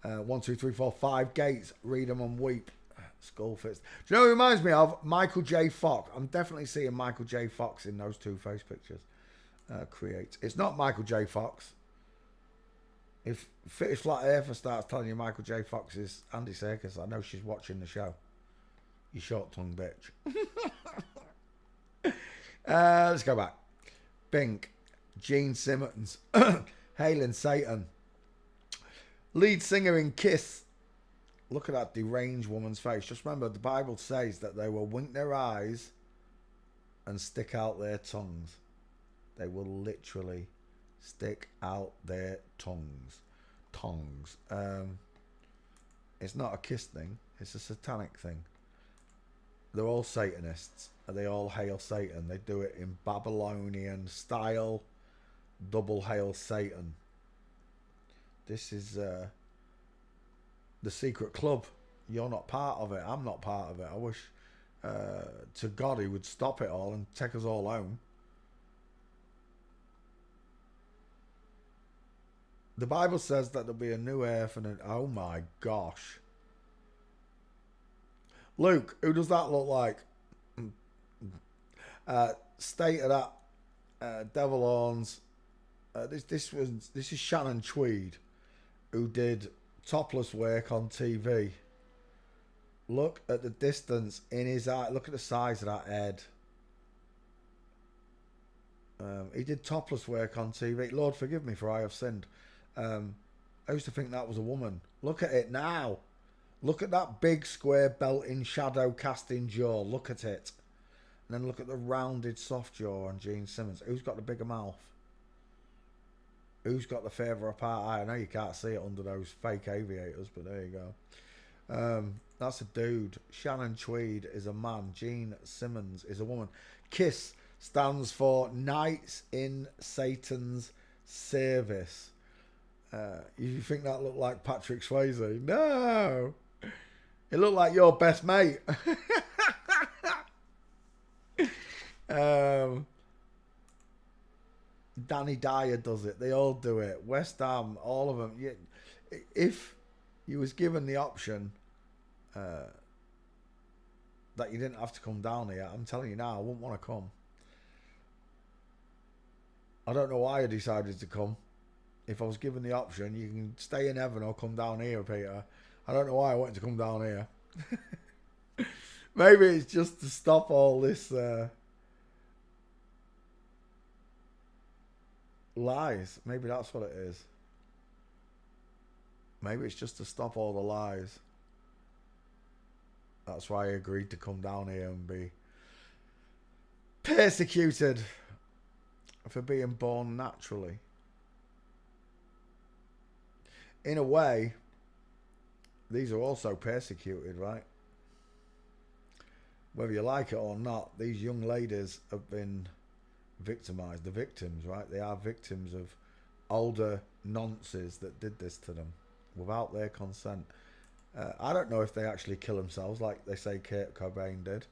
One, two, three, four, five gates. Read them and weep. Skull fist. Do you know who reminds me of? Michael J. Fox. I'm definitely seeing Michael J. Fox in those two face pictures. Create. It's not Michael J. Fox. If Fittish Flat Earther starts telling you Michael J. Fox is Andy Serkis, I know she's watching the show. You short-tongued bitch. Let's go back. Bink. Gene Simmons. Hailing Satan. Lead singer in Kiss. Look at that deranged woman's face. Just remember, the Bible says that they will wink their eyes and stick out their tongues. They will literally stick out their tongues. It's not a Kiss thing. It's a satanic thing. They're all Satanists. They all hail Satan. They do it in Babylonian style. Double hail Satan. This is the secret club. You're not part of it. I'm not part of it. I wish to God he would stop it all and take us all home. The Bible says that there'll be a new earth and oh my gosh. Luke, who does that look like? State of that Devil Horns. This is Shannon Tweed, who did topless work on TV. Look at the distance in his eye. Look at the size of that head. He did topless work on TV. Lord forgive me for I have sinned. I used to think that was a woman. Look at it now. Look at that big square belting shadow casting jaw. Look at it. And then look at the rounded soft jaw on Gene Simmons. Who's got the bigger mouth? Who's got the further apart eye? I know you can't see it under those fake aviators, but there you go. That's a dude. Shannon Tweed is a man. Gene Simmons is a woman. KISS stands for Knights in Satan's Service. You think that looked like Patrick Swayze? No! It looked like your best mate. Danny Dyer does it. They all do it. West Ham, all of them. If you was given the option that you didn't have to come down here, I'm telling you now, I wouldn't want to come. I don't know why I decided to come. If I was given the option, you can stay in heaven or come down here, Peter. I don't know why I wanted to come down here. Maybe it's just to stop all this lies. Maybe that's what it is. Maybe it's just to stop all the lies. That's why I agreed to come down here and be persecuted for being born naturally. In a way, these are also persecuted, right? Whether you like it or not, these young ladies have been victimized. The victims, right? They are victims of older nonces that did this to them without their consent. I don't know if they actually kill themselves like they say Kurt Cobain did.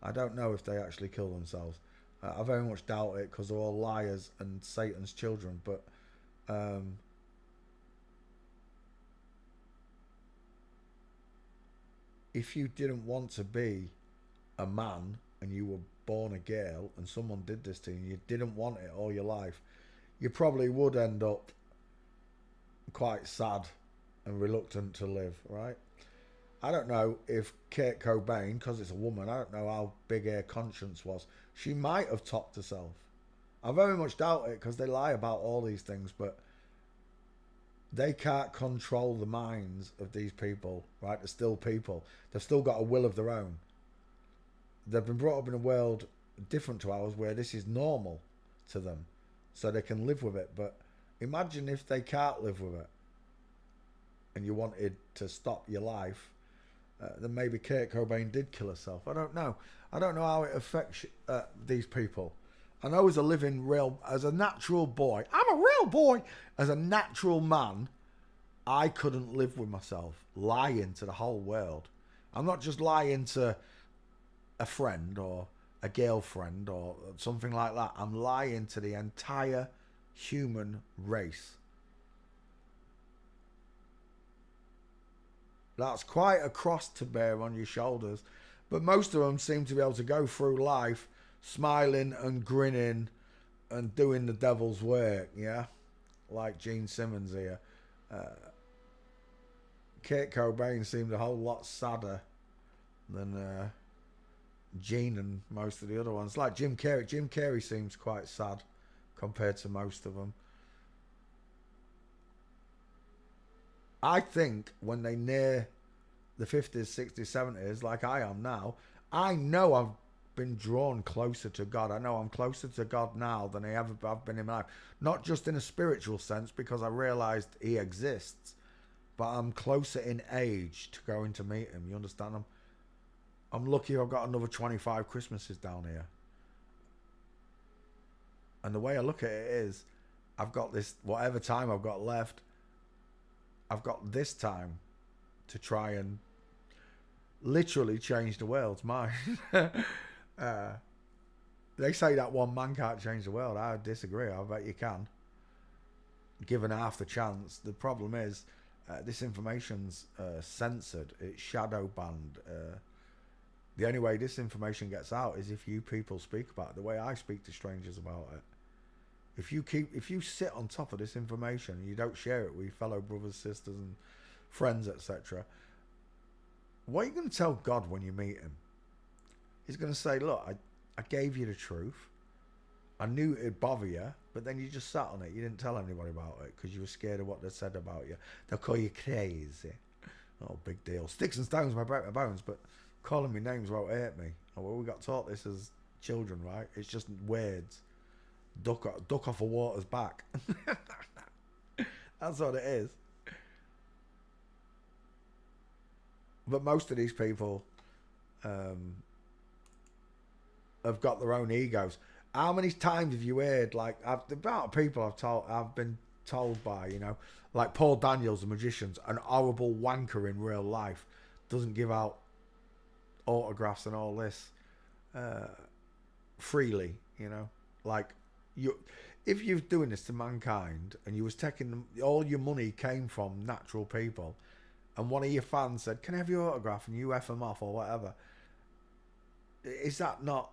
I don't know if they actually kill themselves. I very much doubt it because they're all liars and Satan's children. But if you didn't want to be a man and you were born a girl and someone did this to you, you didn't want it all your life, you probably would end up quite sad and reluctant to live, right? I don't know if Kurt Cobain, because it's a woman, I don't know how big her conscience was. She might have topped herself. I very much doubt it because they lie about all these things, but they can't control the minds of these people, right? They're still people. They've still got a will of their own. They've been brought up in a world different to ours where this is normal to them, so they can live with it. But imagine if they can't live with it and you wanted to stop your life, then maybe Kurt Cobain did kill herself. I don't know. I don't know how it affects these people. I know as a natural boy, I'm a real boy. As a natural man, I couldn't live with myself lying to the whole world. I'm not just lying to a friend or a girlfriend or something like that. I'm lying to the entire human race. That's quite a cross to bear on your shoulders. But most of them seem to be able to go through life smiling and grinning and doing the devil's work, yeah? Like Gene Simmons here. Kurt Cobain seemed a whole lot sadder than Gene and most of the other ones. Like Jim Carrey. Jim Carrey seems quite sad compared to most of them. I think when they near the 50s, 60s, 70s, like I am now, I know I've been drawn closer to God. I know I'm closer to God now than I ever have been in my life. Not just in a spiritual sense, because I realised He exists, but I'm closer in age to going to meet Him. You understand? I'm lucky I've got another 25 Christmases down here. And the way I look at it is, I've got this, whatever time I've got left, I've got this time to try and literally change the world's mind. They say that one man can't change the world. I disagree. I bet you can. Given half the chance. The problem is, this information's censored. It's shadow banned. The only way this information gets out is if you people speak about it the way I speak to strangers about it. If you sit on top of this information and you don't share it with your fellow brothers, sisters and friends, etc., what are you going to tell God when you meet Him? He's going to say, look, I gave you the truth. I knew it'd bother you, but then you just sat on it. You didn't tell anybody about it because you were scared of what they said about you. They'll call you crazy. Oh, big deal. Sticks and stones might break my bones, but calling me names won't hurt me. Oh, well, we got taught this as children, right? It's just words. Duck off a water's back. That's what it is. But most of these people have got their own egos. How many times have you heard, like, the amount of people I've been told by, you know, like Paul Daniels, the magician's an horrible wanker in real life, doesn't give out autographs and all this freely, you know, like if you're doing this to mankind and you was taking them, all your money came from natural people, and one of your fans said, "Can I have your autograph?" and you F them off or whatever, is that not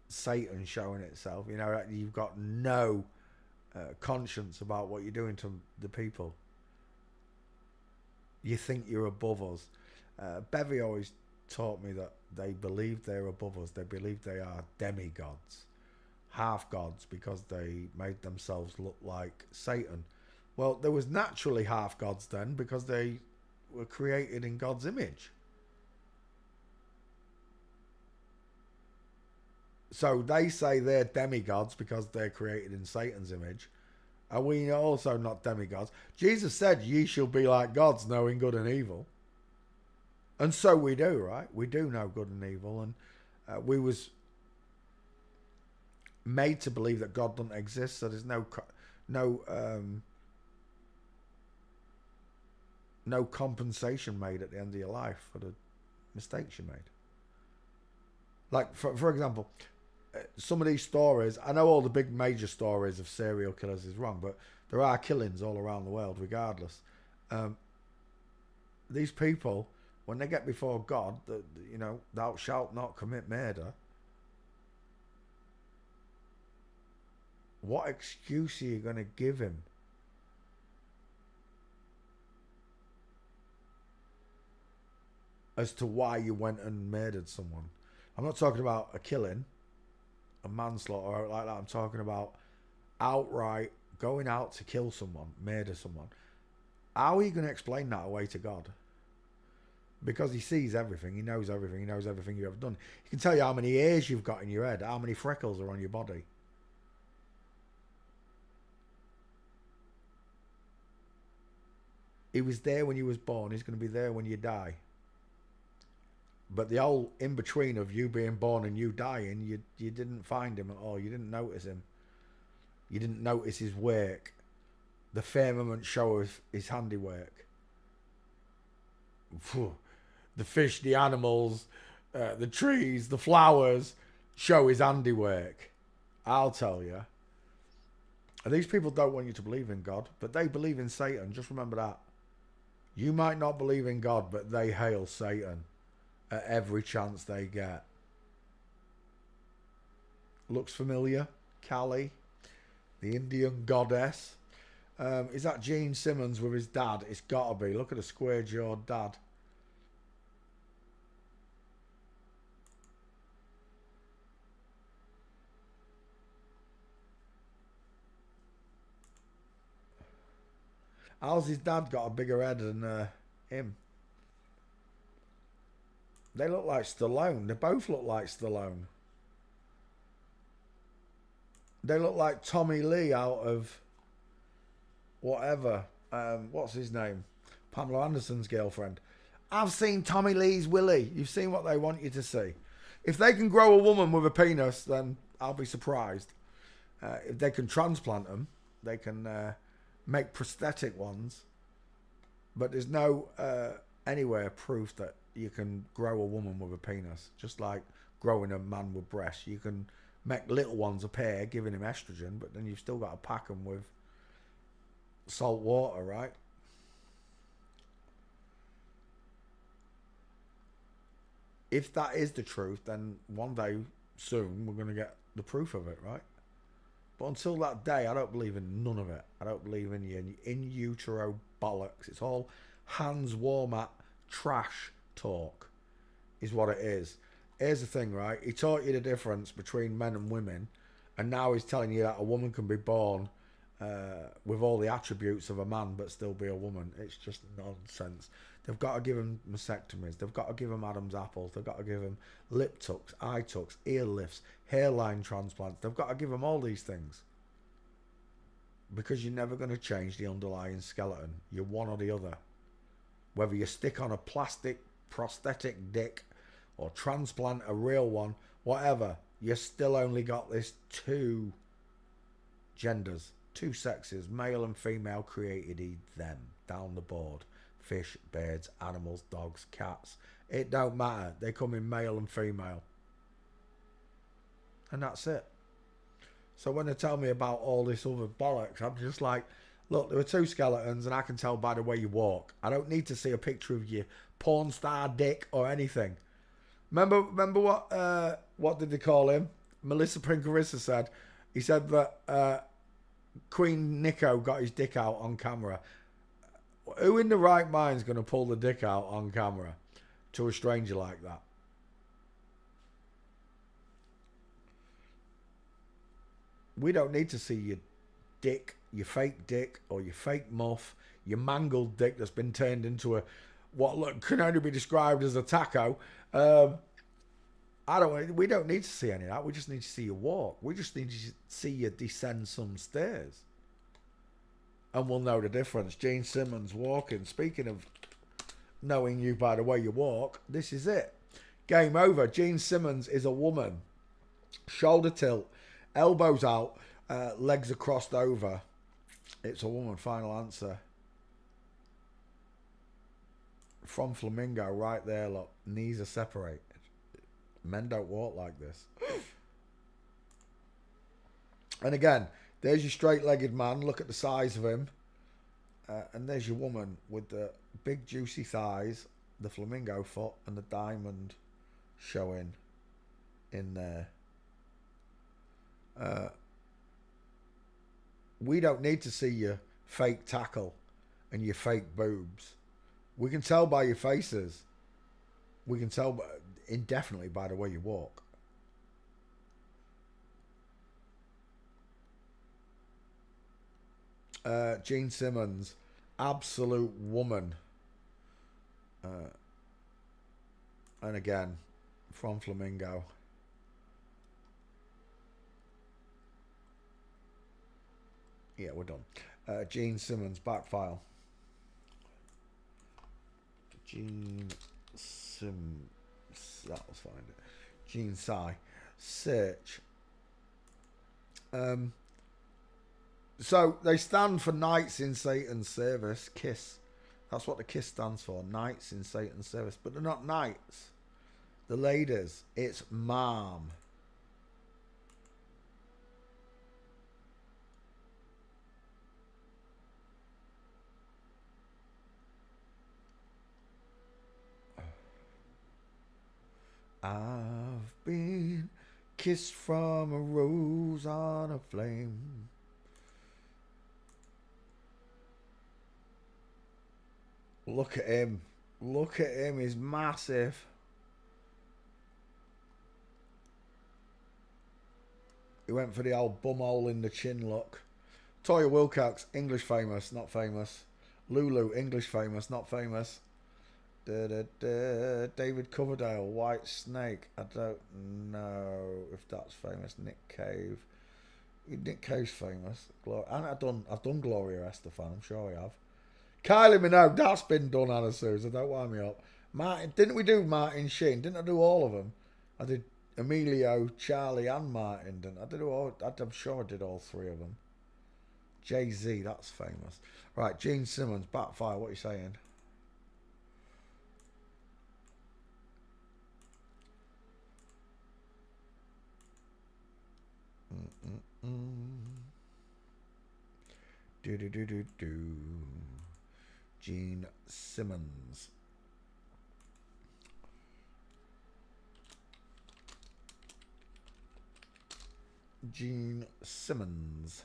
Satan showing itself? You know, you've got no conscience about what you're doing to the people. You think you're above us. Bevy always taught me that they believe they're above us. They believe they are demigods, half gods, because they made themselves look like Satan. Well, there was naturally half gods then because they were created in God's image. So they say they're demigods because they're created in Satan's image. Are we also not demigods? Jesus said, "Ye shall be like gods, knowing good and evil." And so we do, right? We do know good and evil. And we was made to believe that God doesn't exist. So there's no compensation made at the end of your life for the mistakes you made. Like, for example, some of these stories, I know all the big major stories of serial killers is wrong, but there are killings all around the world regardless. These people, when they get before God, you know, thou shalt not commit murder. What excuse are you going to give him? As to why you went and murdered someone. I'm not talking about a killing, a manslaughter like that. I'm talking about outright going out to kill someone, murder someone. How are you going to explain that away to God? Because He sees everything, He knows everything, He knows everything you've ever done. He can tell you how many hairs you've got in your head, how many freckles are on your body. He was there when you was born, He's going to be there when you die. But the whole in-between of you being born and you dying, you didn't find Him at all. You didn't notice Him. You didn't notice His work. The firmament show His handiwork. The fish, the animals, the trees, the flowers show His handiwork. I'll tell you. And these people don't want you to believe in God, but they believe in Satan. Just remember that. You might not believe in God, but they hail Satan at every chance they get. Looks familiar? Kali, the Indian goddess. Is that Gene Simmons with his dad? It's gotta be. Look at the square-jawed dad. How's his dad got a bigger head than him? They look like Stallone. They both look like Stallone. They look like Tommy Lee out of whatever. What's his name? Pamela Anderson's girlfriend. I've seen Tommy Lee's Willie. You've seen what they want you to see. If they can grow a woman with a penis, then I'll be surprised. If they can transplant them, they can make prosthetic ones. But there's no anywhere proof that you can grow a woman with a penis. Just like growing a man with breasts. You can make little ones appear, giving him estrogen, but then you've still got to pack them with salt water, right? If that is the truth, then one day soon we're going to get the proof of it, right? But until that day, I don't believe in none of it. I don't believe in your in utero bollocks. It's all hands warm at trash talk, is what it is. Here's the thing, right? He taught you the difference between men and women, and now he's telling you that a woman can be born with all the attributes of a man but still be a woman. It's just nonsense. They've got to give them mastectomies. They've got to give them Adam's apples. They've got to give them lip tucks, eye tucks, ear lifts, hairline transplants. They've got to give them all these things. Because you're never going to change the underlying skeleton. You're one or the other. Whether you stick on a plastic prosthetic dick or transplant a real one, whatever, you still only got this two genders, two sexes, male and female, created them down the board. Fish, birds, animals, dogs, cats. It don't matter. They come in male and female. And that's it. So when they tell me about all this other bollocks, I'm just like, look, there are two skeletons and I can tell by the way you walk. I don't need to see a picture of your porn star dick or anything. Remember what did they call him? Melissa Pincarissa said. He said that Queen Nico got his dick out on camera. Who in the right mind is going to pull the dick out on camera to a stranger like that? We don't need to see your dick, your fake dick, or your fake muff, your mangled dick that's been turned into a what can only be described as a taco. We don't need to see any of that. We just need to see you walk. We just need to see you descend some stairs. And we'll know the difference. Gene Simmons walking. Speaking of knowing you by the way you walk, this is it. Game over. Gene Simmons is a woman. Shoulder tilt. Elbows out. Legs are crossed over. It's a woman. Final answer. From Flamingo right there, look. Knees are separated. Men don't walk like this. And again, there's your straight-legged man. Look at the size of him. And there's your woman with the big juicy thighs, the flamingo foot, and the diamond showing in there. We don't need to see your fake tackle and your fake boobs. We can tell by your faces. We can tell indefinitely by the way you walk. Gene Simmons, absolute woman. And again, from Flamingo. Yeah, we're done. Gene Simmons, back file. Gene Simmons. That'll find it. Gene Sai. Search. So they stand for Knights in Satan's Service. KISS. That's what the KISS stands for. Knights in Satan's Service. But they're not knights. The ladies. It's mom. I've been kissed from a rose on a flame. Look at him. Look at him. He's massive. He went for the old bumhole in the chin look. Toya Wilcox, English famous, not famous. Lulu, English famous, not famous. David Coverdale, White Snake. I don't know if that's famous. Nick Cave. Nick Cave's famous. And I've done Gloria Estefan. I'm sure I have. Kylie Minogue, that's been done, Anna Susan. Don't wind me up. Martin, didn't we do Martin Sheen? Didn't I do all of them? I did Emilio, Charlie, and Martin. Didn't I? I'm sure I did all three of them. Jay-Z, that's famous. Right, Gene Simmons, Backfire. What are you saying? Do. Gene Simmons. Gene Simmons.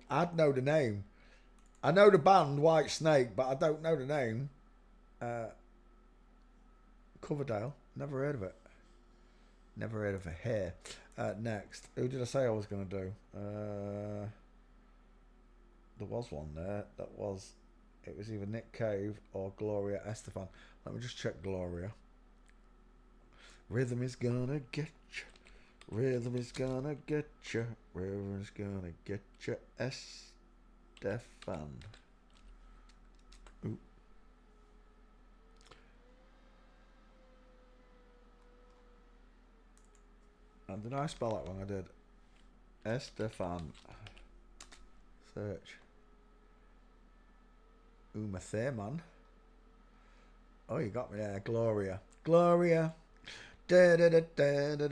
I'd know the name. I know the band White Snake, but I don't know the name. Coverdale. Never heard of it. Never heard of a hair. Next. Who did I say I was going to do? There was one there. It was either Nick Cave or Gloria Estefan. Let me just check Gloria. Rhythm is gonna get you. Rhythm is gonna get you. Rhythm is gonna get you. Estefan. Ooh. And did I spell that when I did? Estefan. Search. Uma Thurman. Oh, you got me there. Gloria. Gloria. Da da da da da.